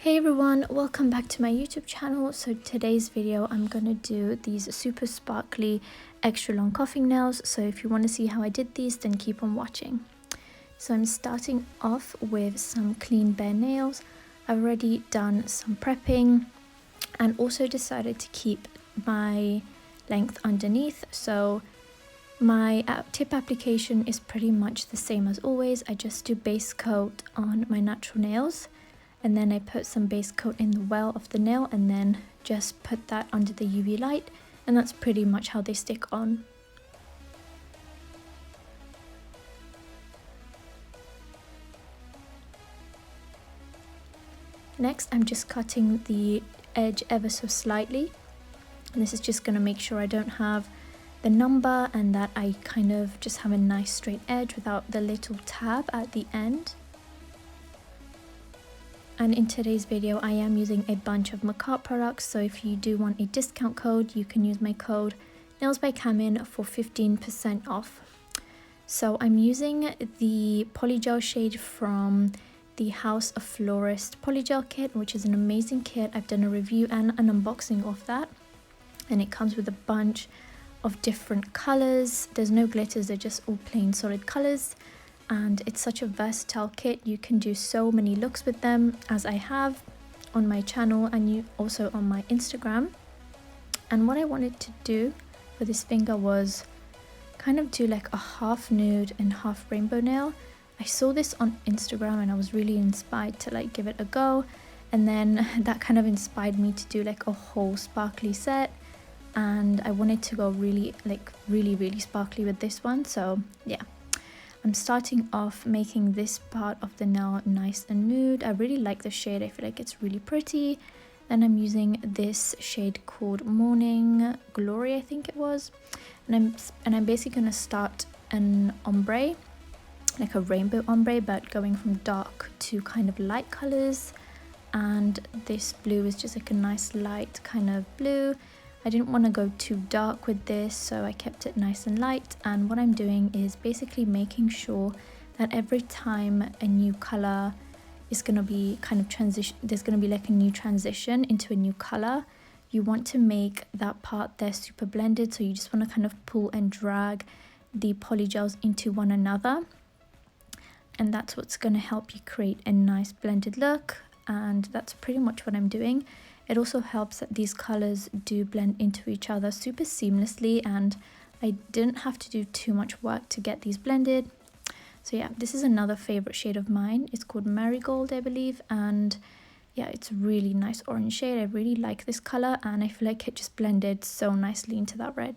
Hey everyone, welcome back to my YouTube channel. So today's video I'm gonna do these super sparkly extra long coffin nails. So if you want to see how I did these, then keep on watching. So I'm starting off with some clean bare nails. I've already done some prepping and also decided to keep my length underneath. So my tip application is pretty much the same as always. I just do base coat on my natural nails, and then I put some base coat in the well of the nail and then just put that under the UV light, and that's pretty much how they stick on. Next, I'm just cutting the edge ever so slightly, and this is just going to make sure I don't have the number and that I kind of just have a nice straight edge without the little tab at the end. And in today's video, I am using a bunch of Makeup products, so if you do want a discount code, you can use my code nailedbyk for 15% off. So I'm using the Polygel shade from the House of Florist Polygel kit, which is an amazing kit. I've done a review and an unboxing of that, and it comes with a bunch of different colors. There's no glitters, they're just all plain solid colors. And it's such a versatile kit. You can do so many looks with them, as I have on my channel and you also on my Instagram. And what I wanted to do for this finger was kind of do like a half nude and half rainbow nail. I saw this on Instagram and I was really inspired to like give it a go, and then that kind of inspired me to do like a whole sparkly set, and I wanted to go really sparkly with this one. So yeah, I'm starting off making this part of the nail nice and nude. I really like the shade, I feel like it's really pretty. Then I'm using this shade called Morning Glory, I think it was. And I'm basically gonna start an ombre, like a rainbow ombre, but going from dark to kind of light colors. And this blue is just like a nice light kind of blue. I didn't want to go too dark with this, so I kept it nice and light. And what I'm doing is basically making sure that every time a new color is going to be kind of transition, there's going to be like a new transition into a new color, you want to make that part there super blended. So you just want to kind of pull and drag the polygels into one another, and that's what's going to help you create a nice blended look. And that's pretty much what I'm doing. It also helps that these colors do blend into each other super seamlessly, and I didn't have to do too much work to get these blended. So yeah, this is another favorite shade of mine. It's called Marigold, I believe, and yeah, it's a really nice orange shade. I really like this color, and I feel like it just blended so nicely into that red.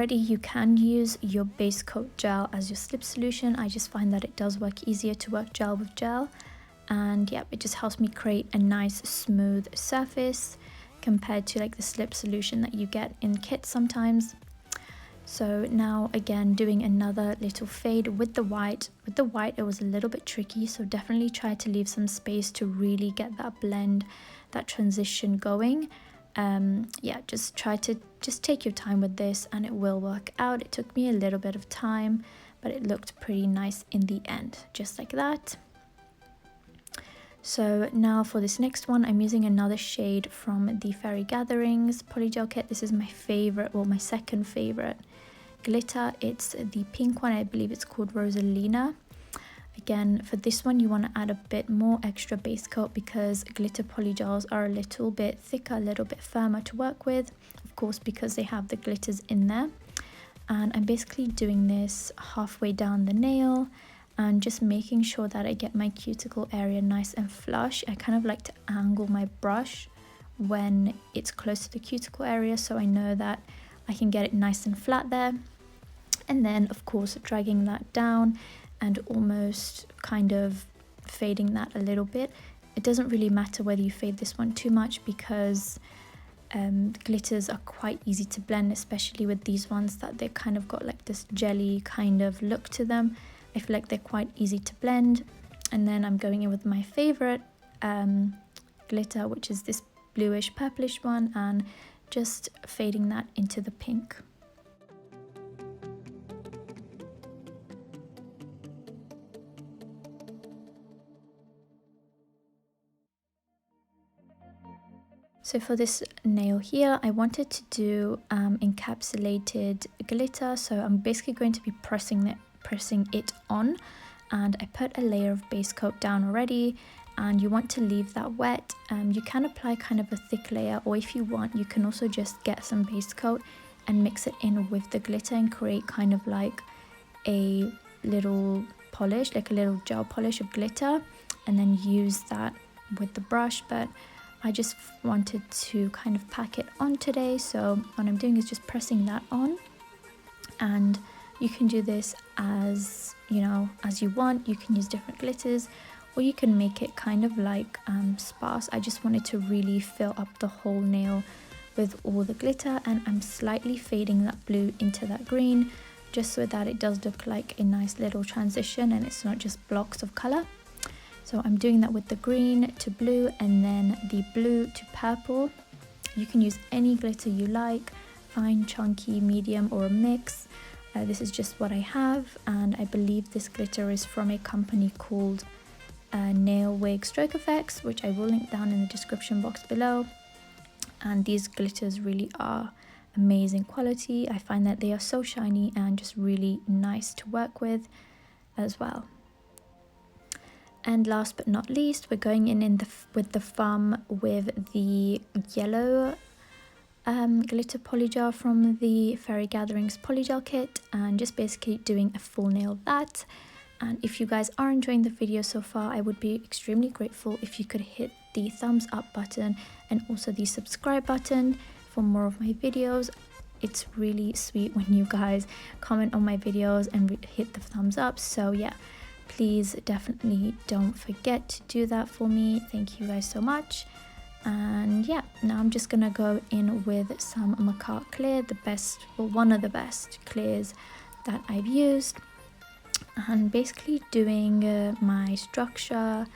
already, you can use your base coat gel as your slip solution. I just find that it does work easier to work gel with gel, and yeah, it just helps me create a nice smooth surface compared to like the slip solution that you get in kits sometimes. So now again, doing another little fade with the white. With the white it was a little bit tricky, so definitely try to leave some space to really get that blend, that transition going. Yeah, just try to take your time with this and it will work out. It took me a little bit of time, but it looked pretty nice in the end, just like that. So now for this next one, I'm using another shade from the Fairy Gatherings Polygel kit. This is my favorite, well, my second favorite glitter. It's the pink one, I believe it's called Rosalina. Again, for this one you want to add a bit more extra base coat because glitter polygels are a little bit thicker, a little bit firmer to work with, of course, because they have the glitters in there. And I'm basically doing this halfway down the nail and just making sure that I get my cuticle area nice and flush. I kind of like to angle my brush when it's close to the cuticle area, so I know that I can get it nice and flat there. And then of course dragging that down and almost kind of fading that a little bit. It doesn't really matter whether you fade this one too much because glitters are quite easy to blend, especially with these ones that they've kind of got like this jelly kind of look to them. I feel like they're quite easy to blend. And then I'm going in with my favorite glitter, which is this bluish purplish one, and just fading that into the pink. So for this nail here, I wanted to do encapsulated glitter, so I'm basically going to be pressing it on, and I put a layer of base coat down already, and you want to leave that wet. You can apply kind of a thick layer, or if you want you can also just get some base coat and mix it in with the glitter and create kind of like a little polish, like a little gel polish of glitter, and then use that with the brush. But I just wanted to kind of pack it on today, so what I'm doing is just pressing that on. And you can do this as you want. You can use different glitters, or you can make it kind of like sparse. I just wanted to really fill up the whole nail with all the glitter, and I'm slightly fading that blue into that green just so that it does look like a nice little transition and it's not just blocks of color. So I'm doing that with the green to blue and then the blue to purple. You can use any glitter you like, fine, chunky, medium, or a mix. This is just what I have, and I believe this glitter is from a company called Nail Wig Stroke Effects, which I will link down in the description box below. And these glitters really are amazing quality. I find that they are so shiny and just really nice to work with as well. And last but not least, we're going in with the thumb with the yellow glitter polygel from the Fairy Gatherings Polygel kit, and just basically doing a full nail of that. And if you guys are enjoying the video so far, I would be extremely grateful if you could hit the thumbs up button and also the subscribe button for more of my videos. It's really sweet when you guys comment on my videos and hit the thumbs up, so yeah, please definitely don't forget to do that for me. Thank you guys so much. And yeah, now I'm just gonna go in with some Macar clear, the best, or one of the best clears that I've used, and basically doing my structure,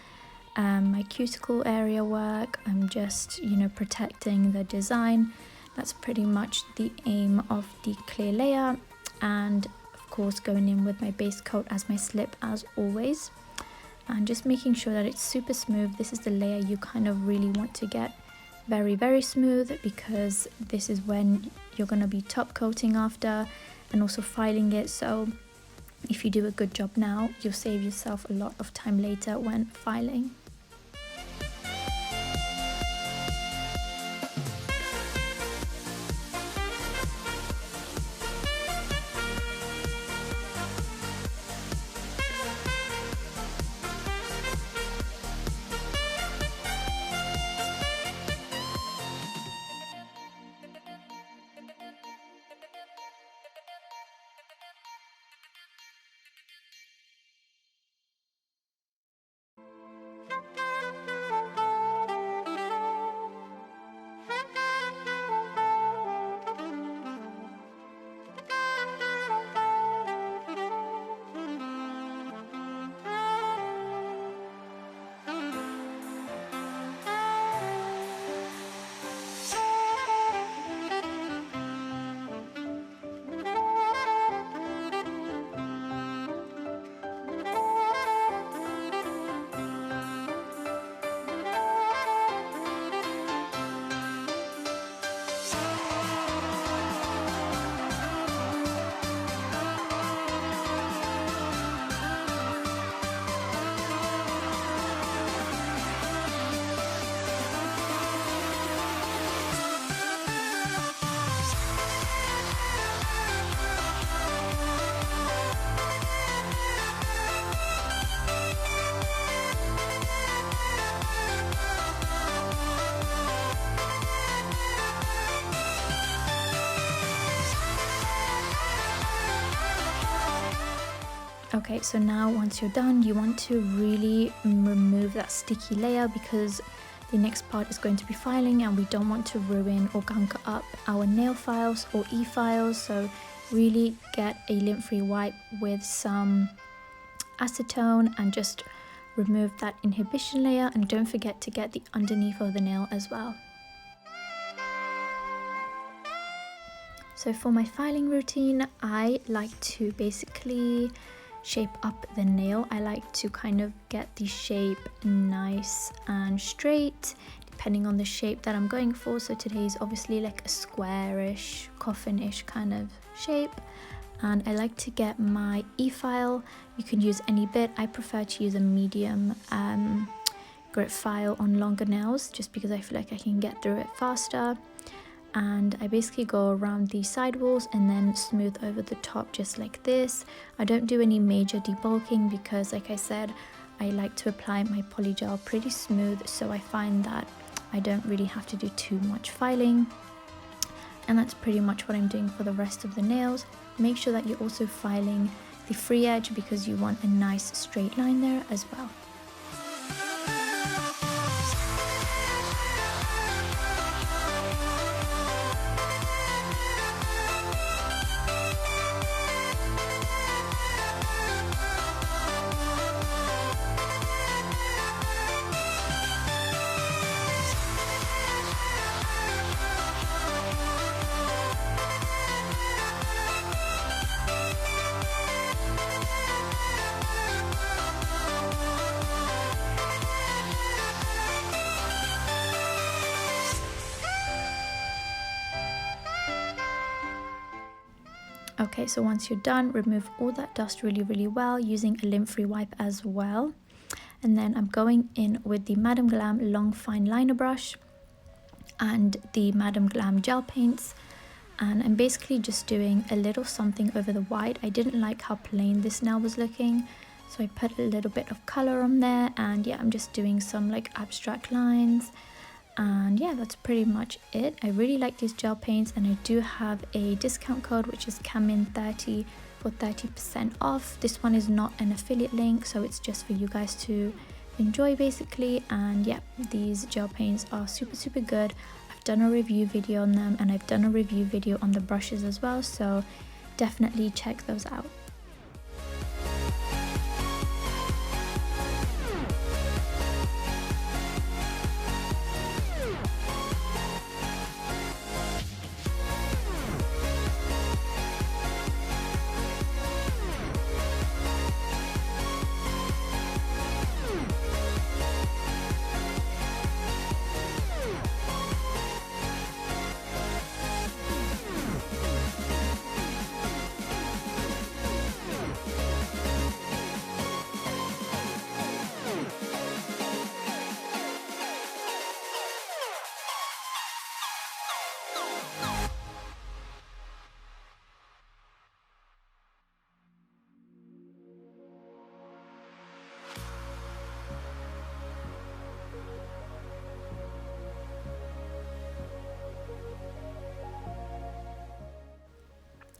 my cuticle area work. I'm just protecting the design. That's pretty much the aim of the clear layer, and of course going in with my base coat as my slip as always, and just making sure that it's super smooth. This is the layer you kind of really want to get very, very smooth, because this is when you're going to be top coating after and also filing it. So if you do a good job now, you'll save yourself a lot of time later when filing. Okay, so now once you're done, you want to really remove that sticky layer because the next part is going to be filing and we don't want to ruin or gunk up our nail files or e-files. So really get a lint-free wipe with some acetone and just remove that inhibition layer, and don't forget to get the underneath of the nail as well. So for my filing routine, I like to basically shape up the nail. I like to kind of get the shape nice and straight depending on the shape that I'm going for. So today's obviously like a squarish, coffin-ish kind of shape. And I like to get my e-file. You can use any bit. I prefer to use a medium grit file on longer nails just because I feel like I can get through it faster. And I basically go around the sidewalls and then smooth over the top just like this. I don't do any major debulking because, like I said, I like to apply my polygel pretty smooth, so I find that I don't really have to do too much filing. And that's pretty much what I'm doing for the rest of the nails. Make sure that you're also filing the free edge because you want a nice straight line there as well. Okay, so once you're done, remove all that dust really well using a lint-free wipe as well. And then I'm going in with the Madam Glam long fine liner brush and the Madam Glam gel paints, and I'm basically just doing a little something over the white. I didn't like how plain this nail was looking, so I put a little bit of color on there, and yeah, I'm just doing some like abstract lines. And yeah, that's pretty much it. I really like these gel paints, and I do have a discount code which is CAMIN30 for 30% off. This one is not an affiliate link, so it's just for you guys to enjoy basically. And yeah, these gel paints are super good. I've done a review video on them, and I've done a review video on the brushes as well, so definitely check those out.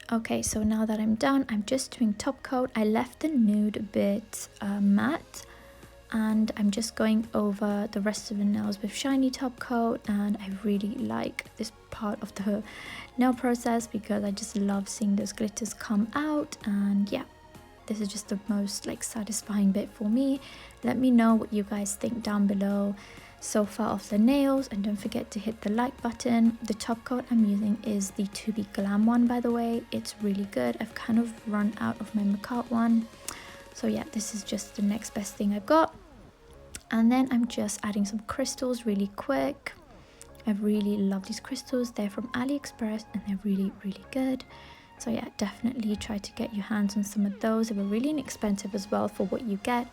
Okay, so now that I'm done, I'm just doing top coat. I left the nude bit matte, and I'm just going over the rest of the nails with shiny top coat. And I really like this part of the nail process because I just love seeing those glitters come out. And yeah, this is just the most like satisfying bit for me. Let me know what you guys think down below so far of the nails, and don't forget to hit the like button. The top coat I'm using is the To Be Glam one, by the way. It's really good. I've kind of run out of my Macart one, so yeah, this is just the next best thing I've got. And then I'm just adding some crystals really quick. I really love these crystals. They're from AliExpress and they're really good. So yeah, definitely try to get your hands on some of those. They were really inexpensive as well for what you get.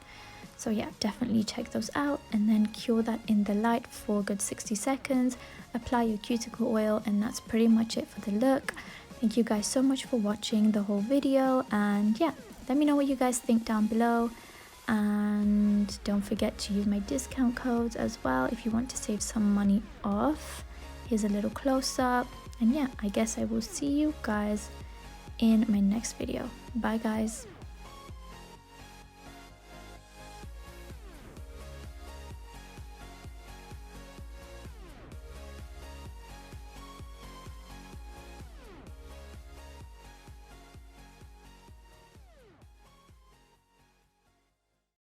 So yeah, definitely check those out, and then cure that in the light for a good 60 seconds. Apply your cuticle oil, and that's pretty much it for the look. Thank you guys so much for watching the whole video, and yeah, let me know what you guys think down below. And don't forget to use my discount codes as well if you want to save some money off. Here's a little close-up, and yeah, I guess I will see you guys in my next video. Bye guys.